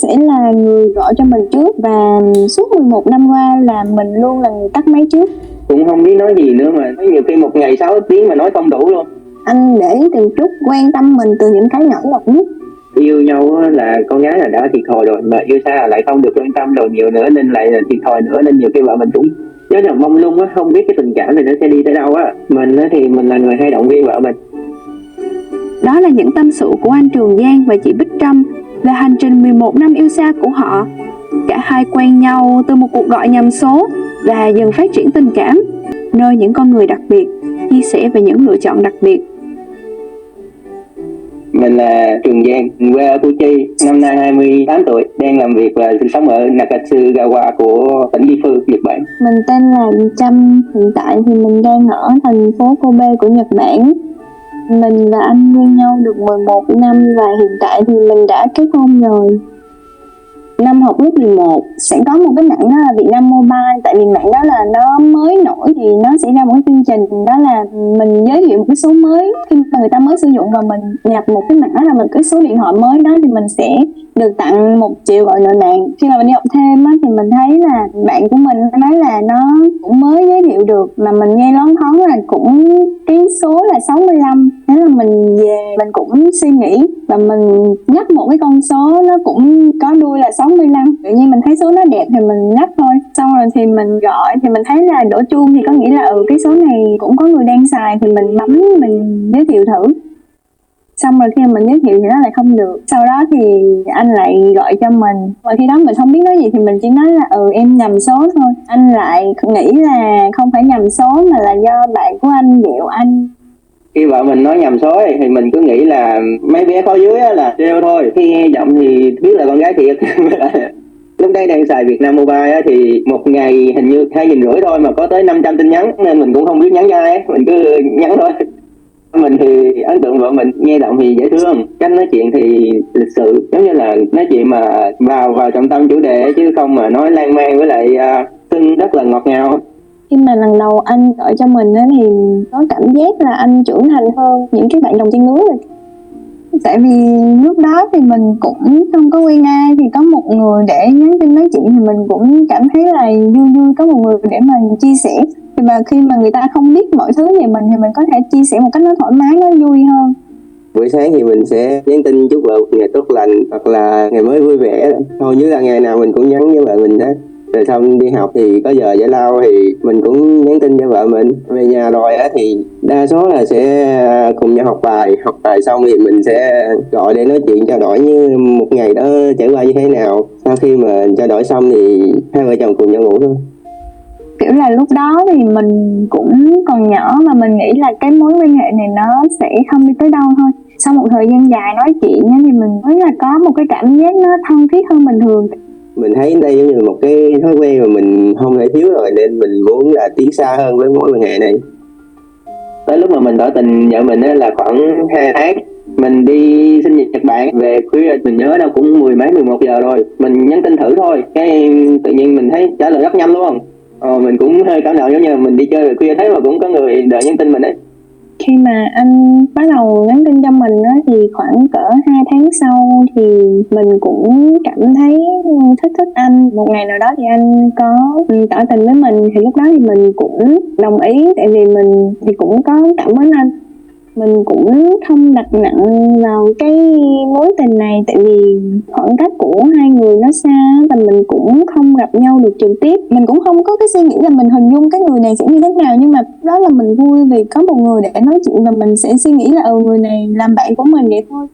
sẽ là người gọi cho mình trước, và suốt 11 năm qua là mình luôn là người tắt máy trước. Cũng không biết nói gì nữa, mà nhiều khi một ngày 6 tiếng mà nói không đủ luôn. Anh để ý từng chút, quan tâm mình từ những cái nhỏ nhặt nhất. Yêu nhau là con gái là đã thiệt thòi rồi, mà yêu xa lại không được quan tâm rồi nhiều nữa nên lại là thiệt thòi nữa, nên nhiều khi vợ mình cũng rất là mông lung á, không biết cái tình cảm này nó sẽ đi tới đâu á. Mình á thì mình là người hay động viên vợ mình. Đó là những tâm sự của anh Trường Giang và chị Bích Trâm về hành trình 11 năm yêu xa của họ. Cả hai quen nhau từ một cuộc gọi nhầm số và dần phát triển tình cảm, nơi những con người đặc biệt chia sẻ về những lựa chọn đặc biệt. Mình là Trường Giang, quê ở Củ Chi, năm nay 28 tuổi, đang làm việc và sinh sống ở Nakatsugawa của tỉnh Gifu, Nhật Bản. Mình tên là Trâm, hiện tại thì mình đang ở thành phố Kobe của Nhật Bản. Mình và anh quen nhau được 11 năm và hiện tại thì mình đã kết hôn rồi. Năm học lớp 11 sẽ có một cái mạng đó là Vietnam Mobile, tại vì mạng đó là nó mới nổi thì nó sẽ ra một cái chương trình, đó là mình giới thiệu một cái số mới khi mà người ta mới sử dụng và mình nhập một cái mạng đó là một cái số điện thoại mới đó thì mình sẽ được tặng 1 triệu gọi nợ nàn. Khi mà mình đi học thêm á, thì mình thấy là bạn của mình nói là nó cũng mới giới thiệu được, mà mình nghe loáng thoáng là cũng cái số là 65. Thế là mình về mình cũng suy nghĩ và mình nhắc một cái con số nó cũng có đuôi là 65. Tự nhiên mình thấy số nó đẹp thì mình nhắc thôi. Xong rồi thì mình gọi thì mình thấy là đổ chuông thì có nghĩa là cái số này cũng có người đang xài, thì mình bấm mình giới thiệu thử. Xong rồi khi mà mình giới thiệu thì nó lại không được. Sau đó thì anh lại gọi cho mình, và khi đó mình không biết nói gì thì mình chỉ nói là em nhầm số thôi. Anh lại nghĩ là không phải nhầm số mà là do bạn của anh ghẹo anh. Khi vợ mình nói nhầm số thì mình cứ nghĩ là mấy bé khó dưới là trêu thôi, khi nghe giọng thì biết là con gái thiệt. Lúc đấy đang xài Vietnam Mobile thì một ngày hình như 2.500 thôi mà có tới 500 tin nhắn, nên mình cũng không biết nhắn cho ai, mình cứ nhắn thôi. Mình thì ấn tượng vợ mình, nghe giọng thì dễ thương, cách nói chuyện thì lịch sự, giống như là nói chuyện mà vào trọng tâm chủ đề, chứ không mà nói lan man, với lại xưng rất là ngọt ngào. Khi mà lần đầu anh gọi cho mình á thì có cảm giác là anh trưởng thành hơn những cái bạn đồng trang lứa rồi. Tại vì lúc đó thì mình cũng không có quen ai, thì có một người để nhắn tin nói chuyện thì mình cũng cảm thấy là vui vui, có một người để mà chia sẻ. Thì mà khi mà người ta không biết mọi thứ về mình thì mình có thể chia sẻ một cách nó thoải mái, nó vui hơn. Buổi sáng thì mình sẽ nhắn tin chúc vợ một ngày tốt lành hoặc là ngày mới vui vẻ. Hầu như là ngày nào mình cũng nhắn với vợ mình đó. Rồi xong đi học thì có giờ giải lao thì mình cũng nhắn tin cho vợ mình. Về nhà rồi á thì đa số là sẽ cùng nhau học bài. Học bài xong thì mình sẽ gọi để nói chuyện, trao đổi như một ngày đó trải qua như thế nào. Sau khi mà trao đổi xong thì hai vợ chồng cùng nhau ngủ thôi. Kiểu là lúc đó thì mình cũng còn nhỏ mà mình nghĩ là cái mối quan hệ này nó sẽ không đi tới đâu thôi. Sau một thời gian dài nói chuyện thì mình mới là có một cái cảm giác nó thân thiết hơn bình thường. Mình thấy đây giống như là một cái thói quen mà mình không thể thiếu rồi, nên mình muốn là tiến xa hơn với mối quan hệ này. Tới lúc mà mình tỏ tình vợ mình là khoảng 2 tháng. Mình đi sinh nhật Bản về khuya, mình nhớ đâu cũng 10 mấy 11 giờ rồi. Mình nhắn tin thử thôi, cái tự nhiên mình thấy trả lời rất nhanh luôn. Mình cũng hơi cảm động, giống như mình đi chơi về khuya thấy mà cũng có người đợi nhắn tin mình ấy. Khi mà anh bắt đầu nhắn tin cho mình á, thì khoảng cỡ 2 tháng sau thì mình cũng cảm thấy thích anh. Một ngày nào đó thì anh có tỏ tình với mình, thì lúc đó thì mình cũng đồng ý, tại vì mình thì cũng có cảm ơn anh. Mình cũng không đặt nặng vào cái mối tình này, tại vì khoảng cách của hai người nó xa và mình cũng không gặp nhau được trực tiếp. Mình cũng không có cái suy nghĩ là mình hình dung cái người này sẽ như thế nào, nhưng mà đó là mình vui vì có một người để nói chuyện và mình sẽ suy nghĩ là người này làm bạn của mình vậy thôi.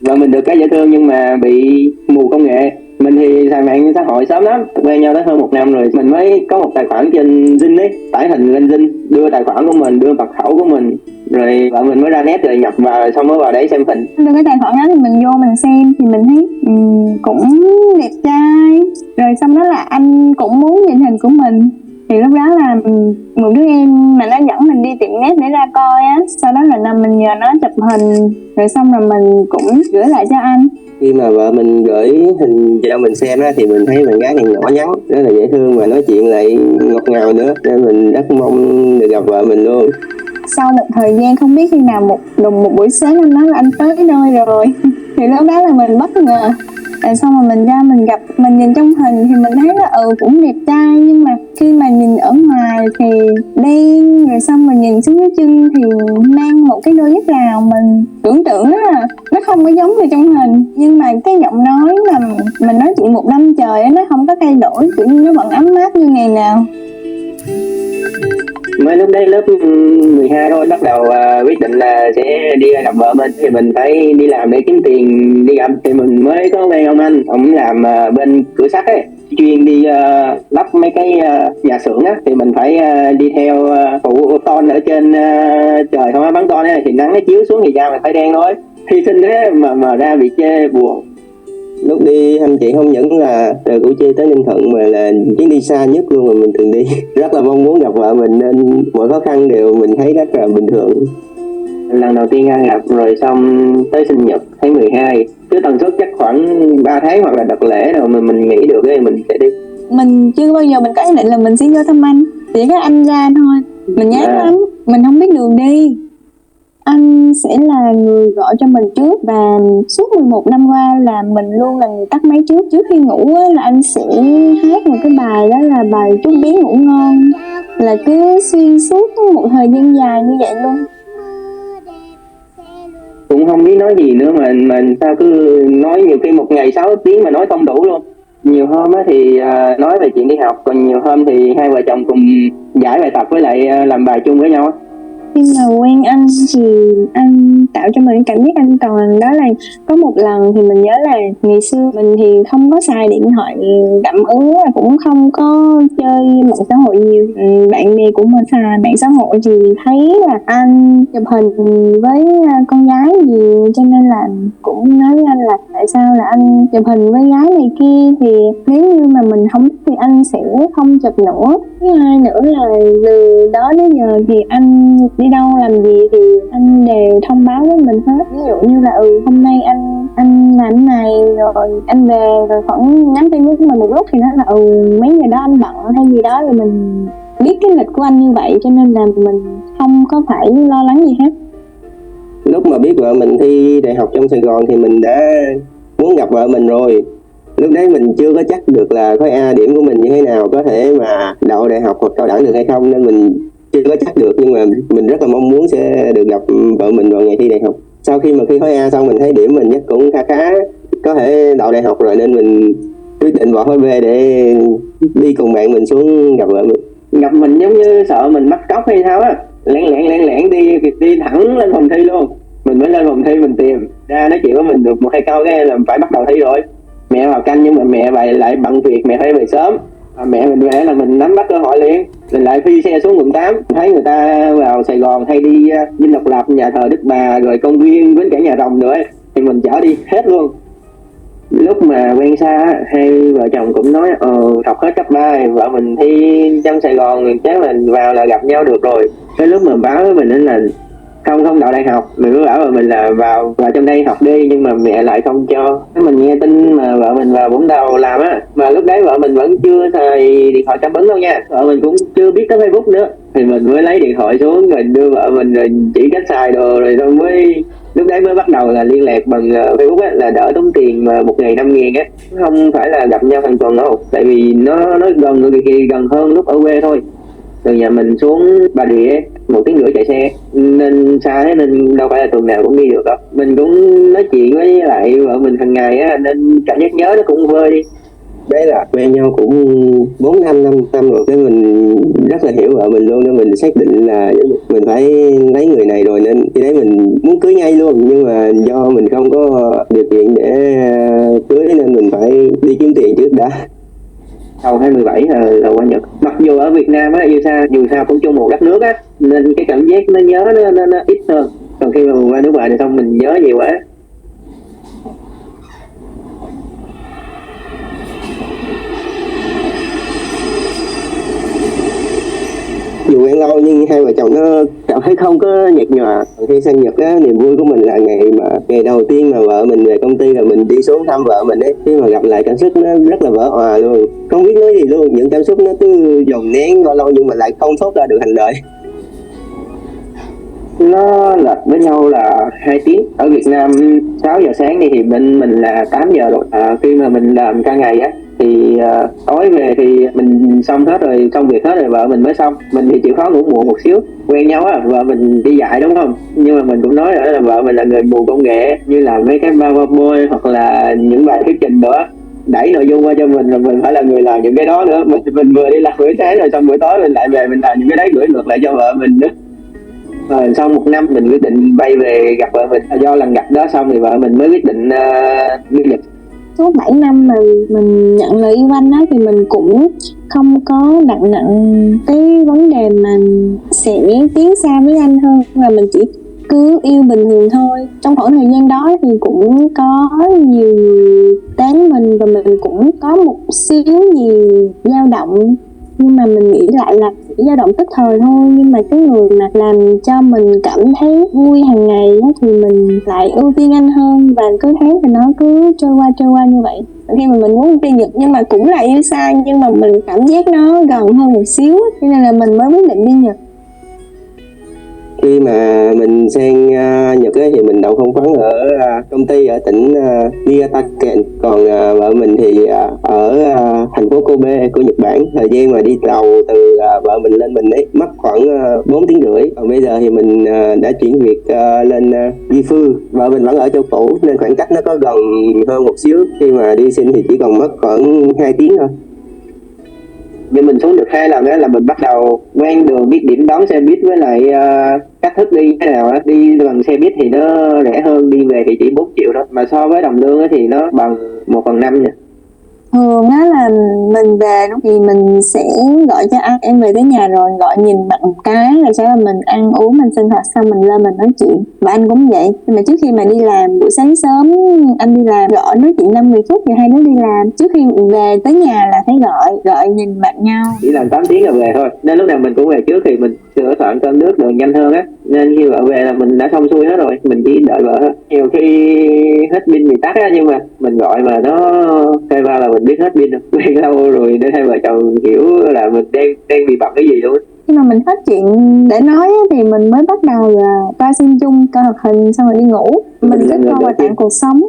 Và mình được cái dễ thương nhưng mà bị mù công nghệ. Mình thì xài mạng xã hội sớm lắm, quen nhau tới hơn 1 năm rồi mình mới có một tài khoản trên Zing ấy, tải hình lên Zing, đưa tài khoản của mình, đưa mật khẩu của mình, rồi vợ mình mới ra net rồi nhập vào, xong mới vào đấy xem hình. Đưa cái tài khoản đó thì mình vô mình xem thì mình thấy cũng đẹp trai, rồi xong đó là anh cũng muốn nhìn hình của mình. Thì lúc đó là một đứa em mà nó dẫn mình đi tiệm net để ra coi á, sau đó là mình nhờ nó chụp hình, rồi xong rồi mình cũng gửi lại cho anh. Khi mà vợ mình gửi hình cho mình xem á, thì mình thấy bạn gái này nhỏ nhắn, rất là dễ thương và nói chuyện lại ngọt ngào nữa, nên mình rất mong được gặp vợ mình luôn. sau một thời gian không biết khi nào một buổi sáng anh nói là anh tới nơi rồi thì lúc đó là mình bất ngờ. Tại xong rồi mình ra mình gặp, mình nhìn trong hình thì mình thấy là cũng đẹp trai, nhưng mà khi mà nhìn ở ngoài thì đen, rồi xong rồi nhìn xuống cái chân thì mang một cái đôi dép Lào, mình tưởng tượng nó không có giống như trong hình, nhưng mà cái giọng nói mà mình nói chuyện 1 năm trời ấy, nó không có thay đổi, kiểu như nó vẫn ấm áp như ngày nào. Mới lúc đấy lớp 12 thôi, bắt đầu quyết định là sẽ đi gặp vợ mình, thì mình phải đi làm để kiếm tiền đi gặp. Thì mình mới có quen ông làm bên cửa sắt ấy, chuyên đi lắp mấy cái nhà xưởng á, thì mình phải đi theo phụ ton ở trên trời không, bắn ton ấy, thì nắng nó chiếu xuống thì da mình phải đen thôi. Hy sinh thế mà ra bị chê buồn. Lúc đi anh chị không những là từ Củ Chi tới Ninh Thuận mà là chuyến đi xa nhất luôn mà mình từng đi. Rất là mong muốn gặp vợ mình nên mọi khó khăn đều mình thấy rất là bình thường. Lần đầu tiên gặp rồi xong tới sinh nhật tháng 12, cứ tần suất chắc khoảng 3 tháng hoặc là đợt lễ nào mà mình nghĩ được thì mình sẽ đi. Mình chưa bao giờ mình có ý định là mình sẽ vô thăm anh, chỉ có anh ra thôi. Mình nhát lắm, mình không biết đường đi. Anh sẽ là người gọi cho mình trước, và suốt 11 năm qua là mình luôn là người tắt máy trước. Trước khi ngủ á, là anh sẽ hát một cái bài, đó là bài Chúc Bé Ngủ Ngon, là cứ xuyên suốt một thời gian dài như vậy luôn. Cũng không biết nói gì nữa mà sao cứ nói, nhiều khi một ngày 6 tiếng mà nói không đủ luôn. Nhiều hôm á thì nói về chuyện đi học, còn nhiều hôm thì hai vợ chồng cùng giải bài tập với lại làm bài chung với nhau. Khi mà quen anh thì anh tạo cho mình cảm giác an toàn. Đó là có một lần thì mình nhớ là ngày xưa mình thì không có xài điện thoại cảm ứng, và cũng không có chơi mạng xã hội nhiều. Bạn bè của mình xài mạng xã hội thì thấy là anh chụp hình với con gái nhiều, cho nên là cũng nói với anh là tại sao là anh chụp hình với gái này kia, thì nếu như mà mình không thích thì anh sẽ không chụp nữa. Thứ hai nữa là từ đó đến giờ thì anh đi đâu làm gì thì anh đều thông báo với mình hết. Ví dụ như là hôm nay anh làm cái này, rồi anh về rồi khoảng nhắn tin với mình một lúc thì nói là mấy giờ đó anh bận hay gì đó, rồi mình biết cái lịch của anh như vậy, cho nên là mình không có phải lo lắng gì hết. Lúc mà biết vợ mình thi đại học trong Sài Gòn thì mình đã muốn gặp vợ mình rồi. Lúc đấy mình chưa có chắc được là khối A điểm của mình như thế nào, có thể mà đậu đại học hoặc cao đẳng được hay không, nên mình chưa có chắc được. Nhưng mà mình rất là mong muốn sẽ được gặp vợ mình vào ngày thi đại học. Sau khi mà thi khối A xong mình thấy điểm mình chắc cũng khá, có thể đậu đại học rồi, nên mình quyết định bỏ khối B để đi cùng bạn mình xuống gặp vợ mình. Gặp mình giống như sợ mình bắt cóc hay sao á, lẻn đi thẳng lên phòng thi luôn. Mình mới lên phòng thi, mình tìm ra nói chuyện với mình được 1-2 câu cái là phải bắt đầu thi rồi. Mẹ vào canh nhưng mà mẹ lại bận việc, mẹ phải về sớm. Mẹ mình về là mình nắm bắt cơ hội liền, mình lại phi xe xuống quận 8. Thấy người ta vào Sài Gòn hay đi Dinh Độc Lập, nhà thờ Đức Bà, rồi công viên với cả nhà rồng nữa ấy, thì mình chở đi hết luôn. Lúc mà quen xa, hai vợ chồng cũng nói học hết cấp 3, vợ mình thi trong Sài Gòn chắc là vào là gặp nhau được rồi. Cái lúc mà báo với mình là không đậu đại học, mình cứ bảo vợ mình là vào trong đây học đi, nhưng mà mẹ lại không cho. Mình nghe tin mà vợ mình vào Vũng Tàu làm á, mà lúc đấy vợ mình vẫn chưa xài điện thoại cảm ứng đâu nha, vợ mình cũng chưa biết tới Facebook nữa, thì mình mới lấy điện thoại xuống rồi đưa vợ mình rồi chỉ cách xài đồ, rồi xong mới lúc đấy mới bắt đầu là liên lạc bằng Facebook á, là đỡ tốn tiền mà 1 ngày 5.000 á, không phải là gặp nhau hàng tuần đâu, tại vì nó gần người kia, gần hơn lúc ở quê thôi. Từ nhà mình xuống Bà Rịa 1 tiếng rưỡi chạy xe, nên xa thế nên đâu phải là tuần nào cũng đi được đâu. Mình cũng nói chuyện với lại vợ mình hàng ngày á, nên cảm giác nhớ nó cũng vơi đi. Đấy là quen nhau cũng 4-5 năm rồi, nên mình rất là hiểu vợ mình luôn, nên mình xác định là mình phải lấy người này rồi, nên khi đấy mình muốn cưới ngay luôn. Nhưng mà do mình không có điều kiện để cưới nên mình phải đi kiếm tiền trước đã. Đầu 2017 là qua Nhật. Mặc dù ở Việt Nam á, dù sao cũng chung một đất nước á, nên cái cảm giác nó nhớ nó ít hơn. Còn khi mà mình qua nước ngoài thì xong mình nhớ nhiều quá. Dù quen lâu nhưng hai vợ chồng nó cảm thấy không có nhạt nhòa. Khi sang Nhật á, niềm vui của mình là ngày đầu tiên mà vợ mình về công ty là mình đi xuống thăm vợ mình ấy, khi mà gặp lại cảm xúc nó rất là vỡ òa luôn, không biết nói gì luôn. Những cảm xúc nó cứ dồn nén lâu lâu nhưng mà lại không thốt ra được thành lời. nó lệch với nhau là 2 tiếng. Ở Việt Nam 6 giờ sáng đi thì bên mình là 8 giờ rồi. Khi mà mình làm ca ngày á thì tối về thì mình xong hết rồi, công việc hết rồi, vợ mình mới xong. Mình thì chịu khó ngủ muộn một xíu. Quen nhau á, vợ mình đi dạy đúng không, nhưng mà mình cũng nói rồi là vợ mình là người mù công nghệ, như làm mấy cái PowerPoint hoặc là những bài thuyết trình nữa, đẩy nội dung qua cho mình, rồi mình phải là người làm những cái đó nữa. Mình vừa đi làm buổi sáng rồi xong buổi tối mình lại về mình làm những cái đấy, gửi ngược lại cho vợ mình nữa. Rồi sau 1 năm mình quyết định bay về gặp vợ mình. Do lần gặp đó xong thì vợ mình mới quyết định đi Nhật. Suốt 7 năm mà mình nhận lời yêu anh á thì mình cũng không có đặt nặng cái vấn đề mà sẽ tiến xa với anh hơn, và mình chỉ cứ yêu bình thường thôi. Trong khoảng thời gian đó thì cũng có nhiều người tán mình và mình cũng có một xíu gì dao động, nhưng mà mình nghĩ lại là dao động tức thời thôi. Nhưng mà cái người mà làm cho mình cảm thấy vui hàng ngày á, thì mình lại ưu tiên anh hơn, và cứ thế thì nó cứ trôi qua như vậy. Khi mà mình muốn đi Nhật nhưng mà cũng là yêu xa, nhưng mà mình cảm giác nó gần hơn một xíu, cho nên là mình mới quyết định đi Nhật. Khi mà mình sang Nhật ấy, thì mình đậu phỏng vấn ở công ty ở tỉnh Miyataken, còn vợ mình thì ở thành phố Kobe của Nhật Bản. Thời gian mà đi tàu từ vợ mình lên mình ấy mất khoảng 4 tiếng rưỡi. Còn bây giờ thì mình đã chuyển việc lên Gifu. Vợ mình vẫn ở châu cũ nên khoảng cách nó có gần hơn một xíu. Khi mà đi xin thì chỉ còn mất khoảng 2 tiếng thôi. Nhưng mình xuống được 2 lần á là mình bắt đầu quen đường, biết điểm đón xe buýt với lại cách thức đi thế nào á. Đi bằng xe buýt thì nó rẻ hơn, đi về thì chỉ 4 triệu thôi, mà so với đồng lương á thì nó bằng 1/5 nha. Thường á là mình về lúc thì mình sẽ gọi cho anh em về tới nhà rồi gọi nhìn mặt một cái, rồi sau đó mình ăn uống, mình sinh hoạt xong mình lên mình nói chuyện. Và anh cũng vậy, nhưng mà trước khi mà đi làm buổi sáng sớm anh đi làm gọi nói chuyện 50 phút thì hai đứa đi làm. Trước khi về tới nhà là phải gọi nhìn mặt nhau. Chỉ làm 8 tiếng là về thôi, nên lúc nào mình cũng về trước thì mình sửa soạn cơm nước đồ nhanh hơn á, nên khi vợ về là mình đã xong xuôi hết rồi, mình chỉ đợi vợ thôi. Nhiều khi hết pin bị tắt á, nhưng mà mình gọi mà nó khai vào là mình biết hết pin rồi. Quen lâu rồi nên hai vợ chồng hiểu là mình đang bị bận cái gì luôn á. Khi mà mình hết chuyện để nói á, thì mình mới bắt đầu là coi phim chung, coi hoạt hình xong rồi đi ngủ. Mình kết hôn qua tặng cuộc sống.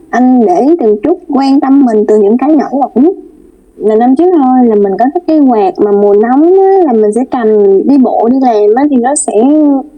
Anh để ý từng chút, quan tâm mình từ những cái nhỏ nhặt nhất. Là năm trước thôi là mình có thích cái quạt mà mùa nóng á, là mình sẽ cầm đi bộ đi làm á, thì nó sẽ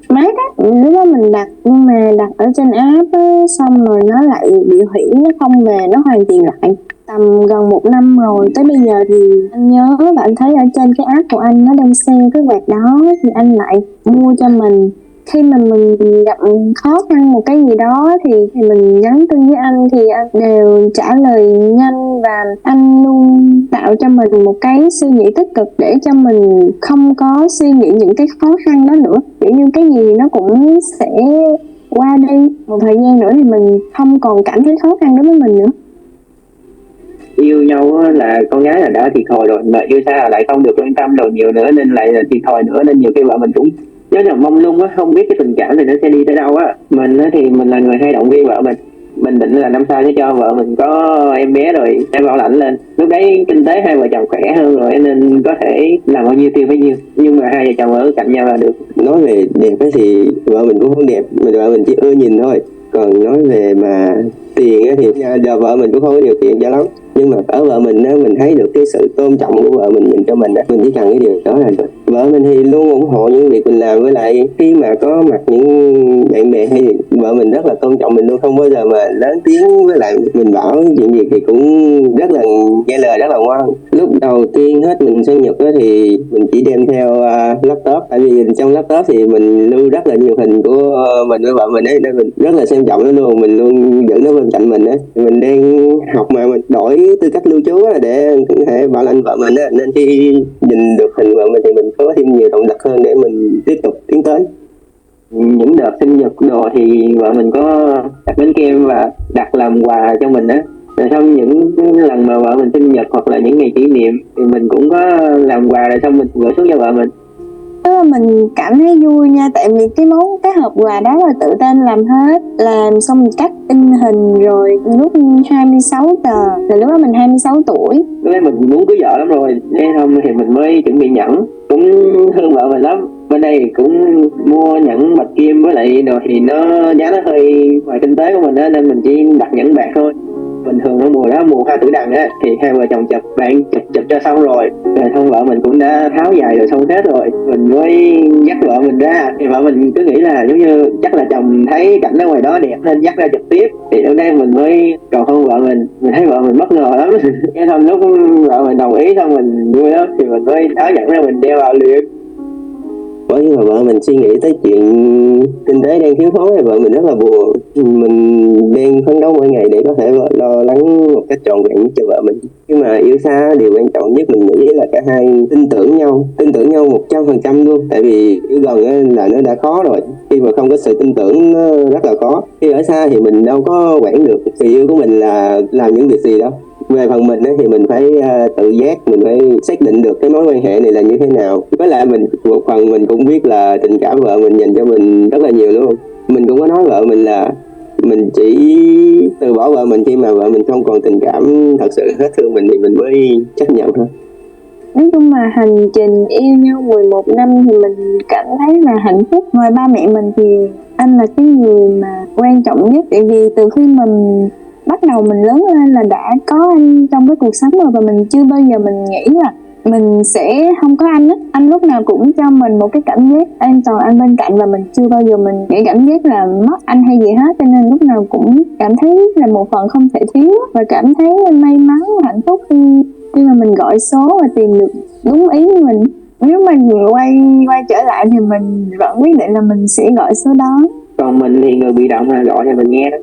mát á. Lúc đó mình đặt, nhưng mà đặt ở trên app á, xong rồi nó lại bị hủy, nó không về, nó hoàn tiền lại. Tầm gần 1 năm rồi, tới bây giờ thì anh nhớ và anh thấy ở trên cái app của anh nó đang sale cái quạt đó, thì anh lại mua cho mình. Khi mà mình gặp khó khăn một cái gì đó thì mình nhắn tin với anh thì anh đều trả lời nhanh, và anh luôn tạo cho mình một cái suy nghĩ tích cực để cho mình không có suy nghĩ những cái khó khăn đó nữa. Kiểu như cái gì nó cũng sẽ qua đi, một thời gian nữa thì mình không còn cảm thấy khó khăn đối với mình nữa. Yêu nhau là con gái là đã thiệt thòi rồi, mà yêu xa lại không được quan tâm đồ nhiều nữa nên lại là thiệt thòi nữa, nên nhiều khi vợ mình cũng rất là mông lung á, không biết cái tình cảm này nó sẽ đi tới đâu á. Mình á thì mình là người hay động viên vợ mình định là năm sau sẽ cho vợ mình có em bé rồi sẽ bảo lãnh lên. Lúc đấy kinh tế hai vợ chồng khỏe hơn rồi nên có thể làm bao nhiêu tiêu bấy nhiêu, nhưng mà hai vợ chồng ở cạnh nhau là được. Nói về đẹp ấy thì vợ mình cũng không đẹp, vợ mình chỉ ưa nhìn thôi. Còn nói về mà tiền ấy thì giờ vợ mình cũng không có điều kiện cho lắm, nhưng mà ở vợ mình á, mình thấy được cái sự tôn trọng của vợ mình dành cho mình á. Mình chỉ cần cái điều đó là được. Vợ mình thì luôn ủng hộ những việc mình làm, với lại khi mà có mặt những bạn bè hay thì vợ mình rất là tôn trọng mình luôn, không bao giờ mà lớn tiếng, với lại mình bảo chuyện gì thì cũng rất là nghe lời, rất là ngoan. Lúc đầu tiên hết mình sang Nhật á thì mình chỉ đem theo laptop, tại vì trong laptop thì mình lưu rất là nhiều hình của mình với vợ mình ấy, nên mình rất là xem trọng nó luôn, mình luôn giữ nó bên cạnh mình ấy. Mình đang học mà mình đổi tư cách lưu trú á để có thể bảo lãnh vợ mình á, nên khi nhìn được hình vợ mình thì mình có thêm nhiều động lực hơn để mình tiếp tục tiến tới. Những đợt sinh nhật đồ thì vợ mình có đặt bánh kem và đặt làm quà cho mình á. Rồi xong những lần mà vợ mình sinh nhật hoặc là những ngày kỷ niệm thì mình cũng có làm quà, rồi xong mình gửi xuống cho vợ mình. Mình cảm thấy vui nha, tại vì cái hộp quà đó là tự tên làm hết, làm xong mình cắt in hình rồi lúc 26 tờ, là lúc đó mình 26 tuổi. Lúc đấy mình muốn cưới vợ lắm rồi, nên không thì mình mới chuẩn bị nhẫn, cũng thương vợ mình lắm. Bên đây thì cũng mua nhẫn bạch kim với lại đồ thì giá nó hơi ngoài kinh tế của mình á, nên mình chỉ đặt nhẫn bạc thôi. Bình thường ở mùa đó, mùa hoa tử đằng á, thì hai vợ chồng chụp bạn chụp cho xong rồi xong vợ mình cũng đã tháo giày rồi xong hết rồi, mình mới dắt vợ mình ra. Thì vợ mình cứ nghĩ là giống như chắc là chồng thấy cảnh ở ngoài đó đẹp nên dắt ra chụp tiếp. Thì ở đây mình mới cầu hôn vợ mình thấy vợ mình bất ngờ lắm. Cái xong lúc vợ mình đồng ý xong mình vui lắm thì mình mới tháo nhẫn ra mình đeo vào liền. Bởi vì mà vợ mình suy nghĩ tới chuyện kinh tế đang thiếu thốn thì vợ mình rất là buồn. Mình đang phấn đấu mỗi ngày để có thể lo lắng một cách trọn vẹn cho vợ mình. Nhưng mà yêu xa điều quan trọng nhất mình nghĩ là cả hai tin tưởng nhau 100% luôn. Tại vì yêu gần là nó đã khó rồi, khi mà không có sự tin tưởng nó rất là khó. Khi ở xa thì mình đâu có quản được người yêu của mình là làm những việc gì đâu. Về phần mình thì mình phải tự giác, mình phải xác định được cái mối quan hệ này là như thế nào. Với lại mình một phần mình cũng biết là tình cảm vợ mình dành cho mình rất là nhiều luôn. Mình cũng có nói vợ mình là mình chỉ từ bỏ vợ mình khi mà vợ mình không còn tình cảm thật sự hết thương mình thì mình mới chấp nhận thôi. Nói chung là hành trình yêu nhau 11 năm thì mình cảm thấy là hạnh phúc. Ngoài ba mẹ mình thì anh là cái người mà quan trọng nhất. Tại vì từ khi mình bắt đầu mình lớn lên là đã có anh trong cái cuộc sống rồi, và mình chưa bao giờ mình nghĩ là mình sẽ không có anh á. Anh lúc nào cũng cho mình một cái cảm giác an toàn, anh bên cạnh, và mình chưa bao giờ mình nghĩ cảm giác là mất anh hay gì hết. Cho nên lúc nào cũng cảm thấy là một phần không thể thiếu, và cảm thấy may mắn, hạnh phúc khi mà mình gọi số và tìm được đúng ý của mình. Nếu mà quay trở lại thì mình vẫn quyết định là mình sẽ gọi số đó. Còn mình thì người bị động, là gọi thì mình nghe đó.